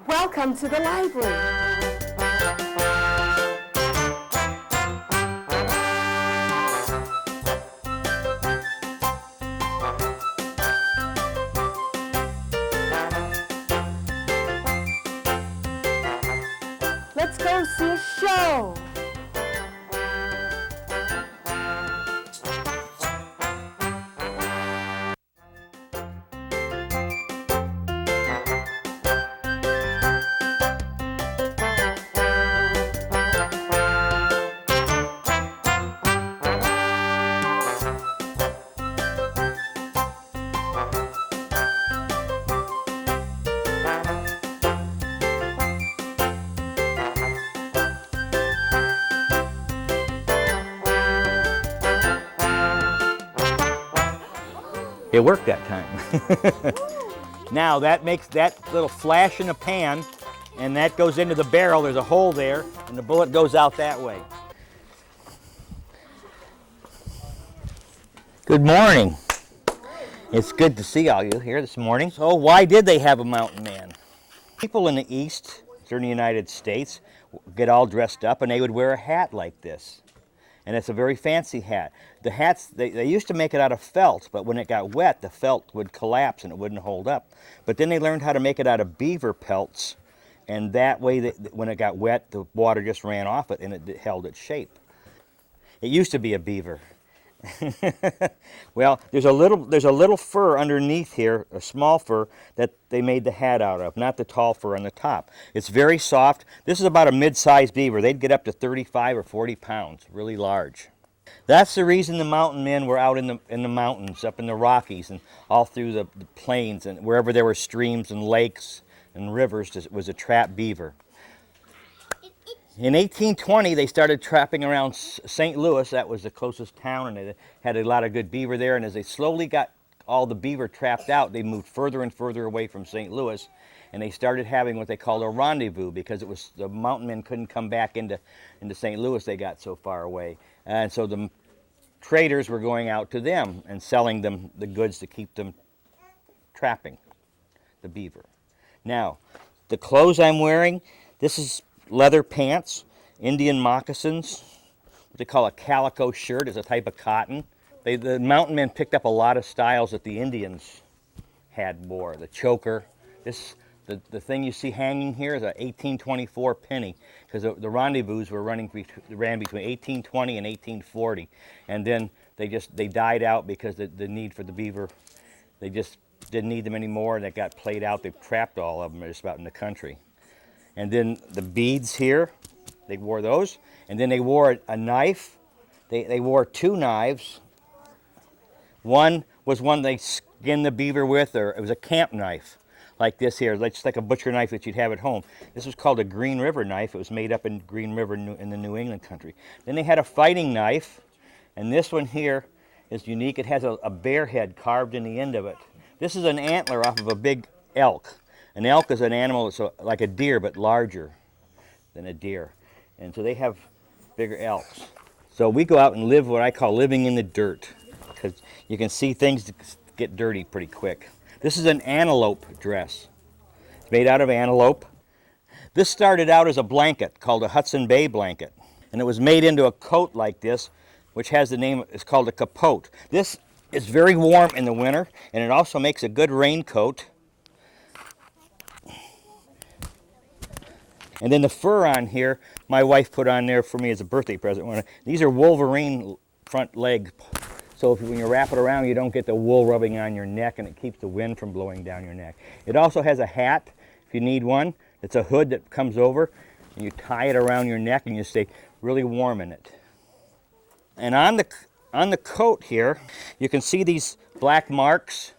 Welcome to the library. Let's go see a show. It worked that time. Now that makes that little flash in the pan, and that goes into the barrel. There's a hole there, and the bullet goes out that way. Good morning. It's good to see all you here this morning. So why did they have a mountain man? People in the East, during the United States, get all dressed up, and they would wear a hat like this. And it's a very fancy hat. The hats, they used to make it out of felt, but when it got wet, the felt would collapse and it wouldn't hold up. But then they learned how to make it out of beaver pelts, and that way, when it got wet, the water just ran off it and it held its shape. It used to be a beaver. Well, there's a little fur underneath here, a small fur, that they made the hat out of, not the tall fur on the top. It's very soft. This is about a mid-sized beaver. They'd get up to 35 or 40 pounds, really large. That's the reason the mountain men were out in the mountains, up in the Rockies and all through the plains, and wherever there were streams and lakes and rivers was a trap beaver. In 1820, they started trapping around St. Louis. That was the closest town, and they had a lot of good beaver there. And as they slowly got all the beaver trapped out, they moved further and further away from St. Louis, and they started having what they called a rendezvous, because it was the mountain men couldn't come back into St. Louis. They got so far away, and so the traders were going out to them and selling them the goods to keep them trapping the beaver. Now, the clothes I'm wearing, this is leather pants, Indian moccasins, what they call a calico shirt, is a type of cotton. The mountain men picked up a lot of styles that the Indians wore. The choker, the thing you see hanging here is an 1824 penny, because the rendezvous ran between 1820 and 1840, and then they died out because the need for the beaver, they just didn't need them anymore, and they got played out. They trapped all of them just about in the country. And then the beads here, they wore those. And then they wore a knife. They wore two knives. One was one they skinned the beaver with, or it was a camp knife, like this here, just like a butcher knife that you'd have at home. This was called a Green River knife. It was made up in Green River in the New England country. Then they had a fighting knife, and this one here is unique. It has a bear head carved in the end of it. This is an antler off of a big elk. An elk is an animal that's like a deer, but larger than a deer. And so they have bigger elks. So we go out and live what I call living in the dirt, because you can see things get dirty pretty quick. This is an antelope dress. It's made out of antelope. This started out as a blanket called a Hudson Bay blanket. And it was made into a coat like this, which has the name, it's called a capote. This is very warm in the winter, and it also makes a good raincoat. And then the fur on here, my wife put on there for me as a birthday present. These are Wolverine front legs. So when you wrap it around, you don't get the wool rubbing on your neck, and it keeps the wind from blowing down your neck. It also has a hat, if you need one. It's a hood that comes over, and you tie it around your neck, and you stay really warm in it. And on the coat here, you can see these black marks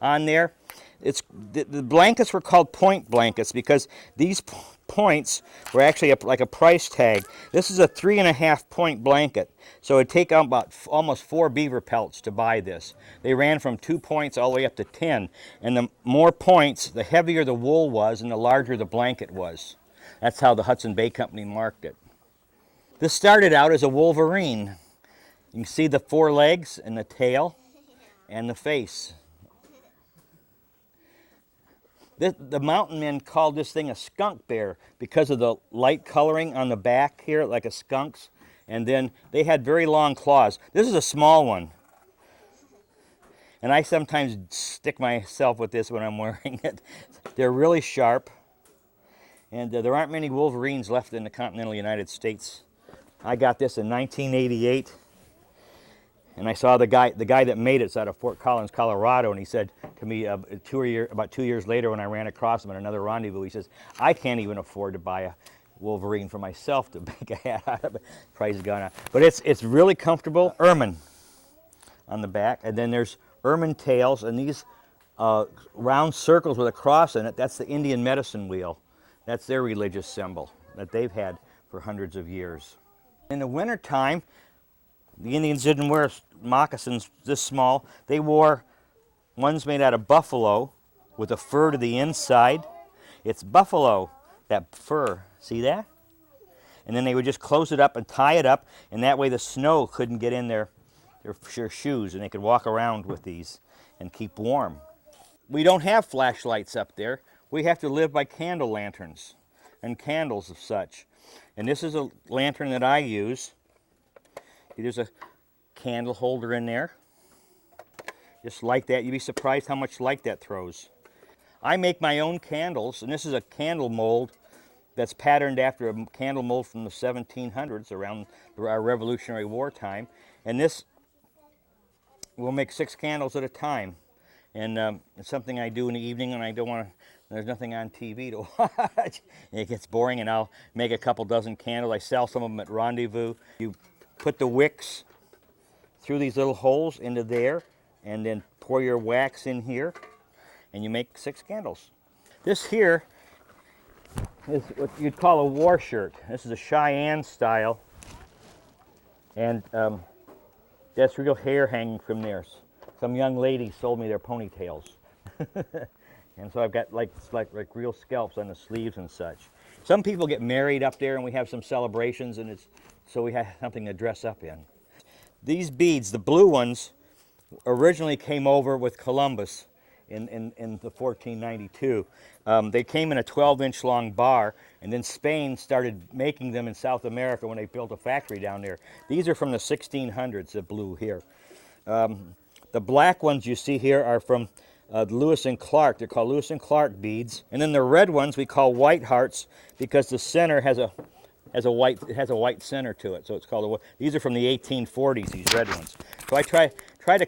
on there. The blankets were called point blankets because these points were actually like a price tag. This is a 3.5 point blanket, so it'd take about almost 4 beaver pelts to buy this. They ran from 2 points all the way up to 10, and the more points, the heavier the wool was and the larger the blanket was. That's how the Hudson Bay Company marked it. This started out as a wolverine. You can see the 4 legs and the tail and the face. The mountain men called this thing a skunk bear because of the light coloring on the back here, like a skunk's. And then they had very long claws. This is a small one. And I sometimes stick myself with this when I'm wearing it. They're really sharp. And there aren't many Wolverines left in the continental United States. I got this in 1988. And I saw the guy that made it's out of Fort Collins, Colorado, and he said to me about 2 years later when I ran across him at another rendezvous, he says, I can't even afford to buy a Wolverine for myself to make a hat out of it. Price has gone up. But it's really comfortable. Ermine on the back, and then there's ermine tails, and these round circles with a cross in it, that's the Indian medicine wheel. That's their religious symbol that they've had for hundreds of years. In the wintertime, the Indians didn't wear moccasins this small. They wore ones made out of buffalo with a fur to the inside. It's buffalo, that fur. See that? And then they would just close it up and tie it up, and that way the snow couldn't get in their shoes, and they could walk around with these and keep warm. We don't have flashlights up there. We have to live by candle lanterns and candles of such. And this is a lantern that I use. There's a candle holder in there. Just like that. You'd be surprised how much light that throws. I make my own candles, and this is a candle mold that's patterned after a candle mold from the 1700s, around our Revolutionary War time. And this, we'll make 6 candles at a time. And it's something I do in the evening when I don't want to, there's nothing on TV to watch. It gets boring, and I'll make a couple dozen candles. I sell some of them at Rendezvous. You put the wicks through these little holes into there, and then pour your wax in here, and you make 6 candles. This here is what you'd call a war shirt. This is a Cheyenne style, and that's real hair hanging from there. Some young lady sold me their ponytails. And so I've got like real scalps on the sleeves and such. Some people get married up there, and we have some celebrations, and so we have something to dress up in. These beads, the blue ones, originally came over with Columbus in the 1492. They came in a 12-inch long bar, and then Spain started making them in South America when they built a factory down there. These are from the 1600s, the blue here. The black ones you see here are from Lewis and Clark. They're called Lewis and Clark beads. And then the red ones we call white hearts because the center has a white center to it. So it's called these are from the 1840s, these red ones. So I try to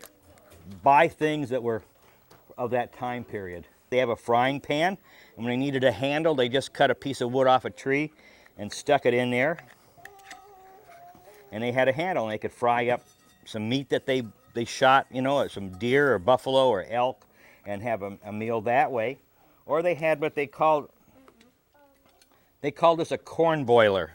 buy things that were of that time period. They have a frying pan, and when they needed a handle, they just cut a piece of wood off a tree and stuck it in there. And they had a handle, and they could fry up some meat that they shot, you know, some deer or buffalo or elk, and have a meal that way. Or they had what they called this a corn boiler.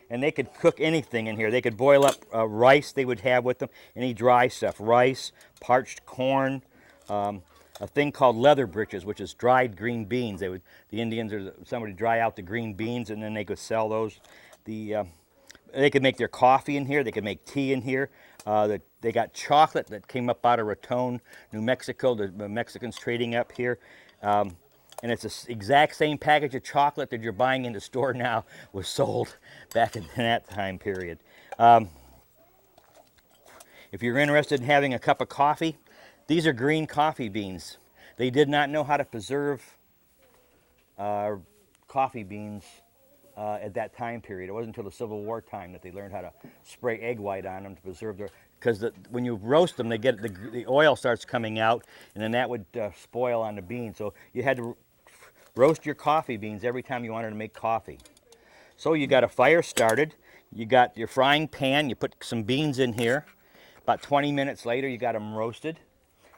And they could cook anything in here. They could boil up rice they would have with them, any dry stuff, rice, parched corn, a thing called leather breeches, which is dried green beans. The Indians or somebody dry out the green beans, and then they could sell those. They could make their coffee in here. They could make tea in here. They got chocolate that came up out of Raton, New Mexico. The Mexicans trading up here. And it's the exact same package of chocolate that you're buying in the store now was sold back in that time period. If you're interested in having a cup of coffee, these are green coffee beans. They did not know how to preserve coffee beans at that time period. It wasn't until the Civil War time that they learned how to spray egg white on them to preserve their, because when you roast them, they get the oil starts coming out, and then that would spoil on the beans. So you had to roast your coffee beans every time you wanted to make coffee. So you got a fire started, you got your frying pan, you put some beans in here. About 20 minutes later, you got them roasted,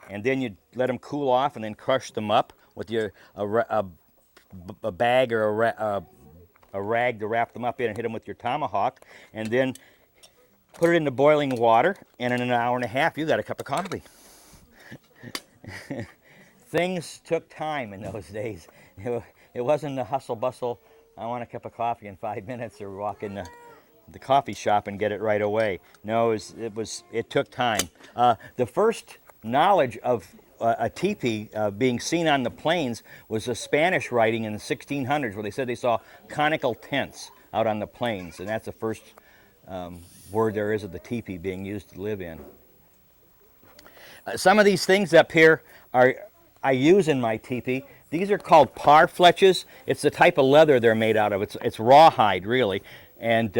and then you let them cool off, and then crush them up with a bag or a rag to wrap them up in, and hit them with your tomahawk, and then put it into boiling water, and in an hour and a half, you got a cup of coffee. Things took time in those days. It wasn't the hustle bustle, I want a cup of coffee in 5 minutes, or walk in the coffee shop and get it right away. No, it took time. The first knowledge of a teepee being seen on the plains was a Spanish writing in the 1600s where they said they saw conical tents out on the plains, and that's the first word there is of the teepee being used to live in. Some of these things up here I use in my teepee. These are called parfleches. It's the type of leather they're made out of. It's rawhide, really, and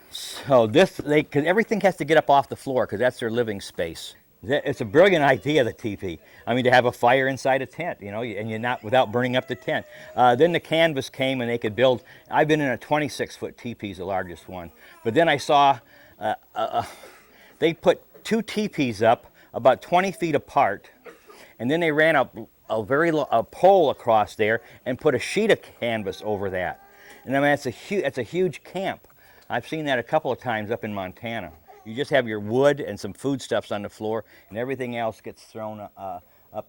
so cause everything has to get up off the floor because that's their living space. It's a brilliant idea, the teepee. I mean, to have a fire inside a tent, you know, and you're not without burning up the tent. Then the canvas came and they could build. I've been in a 26-foot teepee, the largest one. But then I saw they put 2 teepees up about 20 feet apart, and then they ran up a pole across there and put a sheet of canvas over that. And I mean, it's a huge camp. I've seen that a couple of times up in Montana. You just have your wood and some foodstuffs on the floor, and everything else gets thrown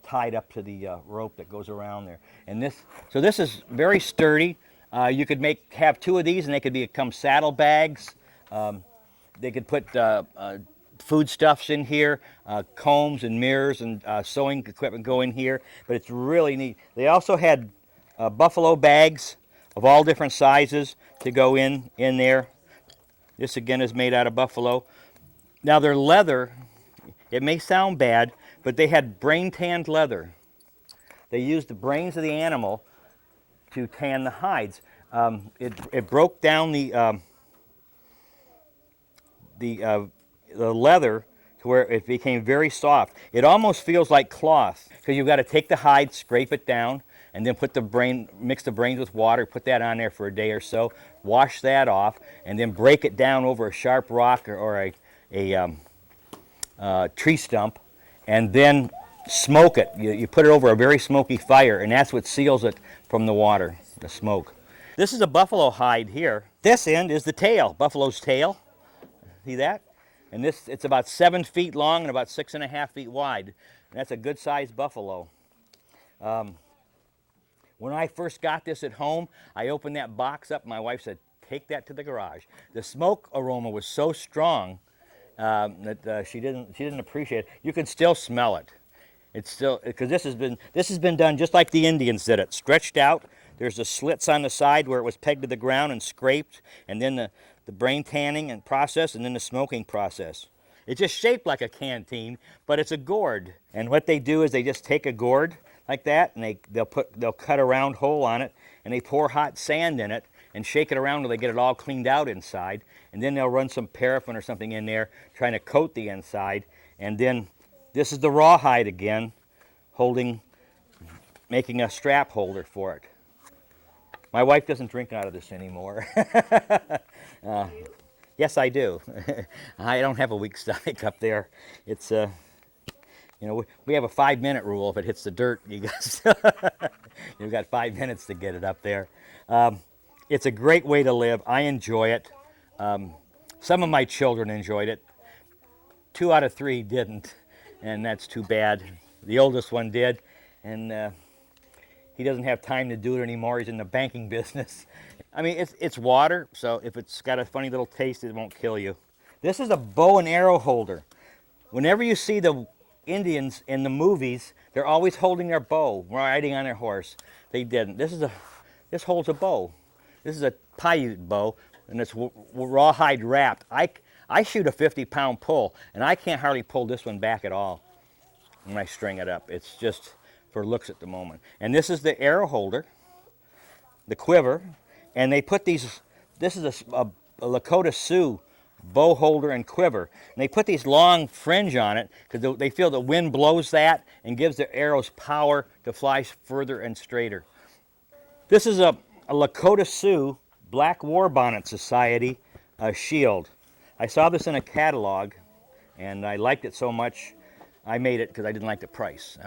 tied up to the rope that goes around there. And so this is very sturdy. You could have 2 of these, and they could become saddlebags. They could put foodstuffs in here, combs and mirrors and sewing equipment go in here. But it's really neat. They also had buffalo bags of all different sizes to go in there. This again is made out of buffalo. Now their leather, it may sound bad, but they had brain-tanned leather. They used the brains of the animal to tan the hides. It broke down the leather to where it became very soft. It almost feels like cloth because you've got to take the hide, scrape it down, and then mix the brains with water, put that on there for a day or so, wash that off, and then break it down over a sharp rock or a tree stump, and then smoke it. You put it over a very smoky fire, and that's what seals it from the water, the smoke. This is a buffalo hide here. This end is the tail, buffalo's tail. See that? And it's about 7 feet long and about 6.5 feet wide. And that's a good-sized buffalo. When I first got this at home, I opened that box up, and my wife said, "Take that to the garage." The smoke aroma was so strong that she didn't appreciate it. You can still smell it. It's still, because this has been done just like the Indians did it, stretched out. There's the slits on the side where it was pegged to the ground and scraped, and then the brain tanning and process, and then the smoking process. It's just shaped like a canteen, but it's a gourd. And what they do is they just take a gourd like that, and they'll cut a round hole on it, and they pour hot sand in it and shake it around until they get it all cleaned out inside, and then they'll run some paraffin or something in there trying to coat the inside. And then this is the rawhide again, making a strap holder for it. My wife doesn't drink out of this anymore. Yes, I do. I don't have a weak stomach up there. It's you know, we have a 5-minute rule. If it hits the dirt, you've got 5 minutes to get it up there. It's a great way to live. I enjoy it. Some of my children enjoyed it. 2 out of 3 didn't, and that's too bad. The oldest one did, and he doesn't have time to do it anymore. He's in the banking business. I mean, it's water, so if it's got a funny little taste, it won't kill you. This is a bow and arrow holder. Whenever you see the Indians in the movies, they're always holding their bow, riding on their horse. They didn't. This holds a bow. This is a Paiute bow, and it's rawhide wrapped. I shoot a 50-pound pull, and I can't hardly pull this one back at all when I string it up. It's just for looks at the moment. And this is the arrow holder, the quiver, and they put these. This is a Lakota Sioux bow holder and quiver, and they put these long fringe on it because they feel the wind blows that and gives the arrows power to fly further and straighter. This is a Lakota Sioux Black War Bonnet Society shield. I saw this in a catalog, and I liked it so much I made it because I didn't like the price.